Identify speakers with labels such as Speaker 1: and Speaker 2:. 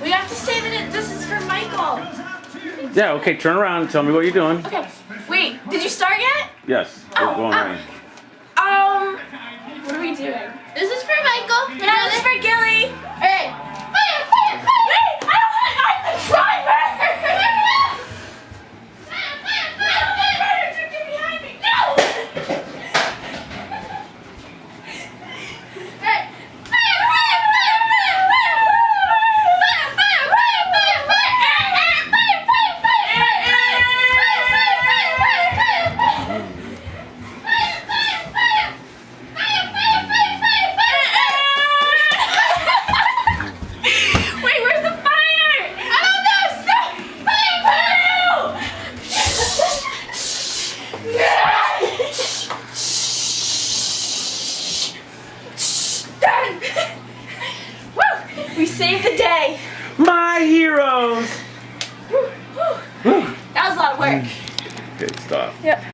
Speaker 1: We have to say that this is for Michael.
Speaker 2: Yeah, okay, turn around and tell me what you're doing.
Speaker 1: Okay. Wait, did you start yet?
Speaker 2: Yes, we're going right.
Speaker 1: What are we doing? This is for Michael. Yeah, this is for Gilly. Alright. Fire! Wait! I'm the driver! Get behind me! No! Alright. Wait, where's the fire? I don't know. Stop! Done. Woo! We saved the day.
Speaker 2: My heroes!
Speaker 1: That was a lot of work.
Speaker 2: Good stuff.
Speaker 1: Yep.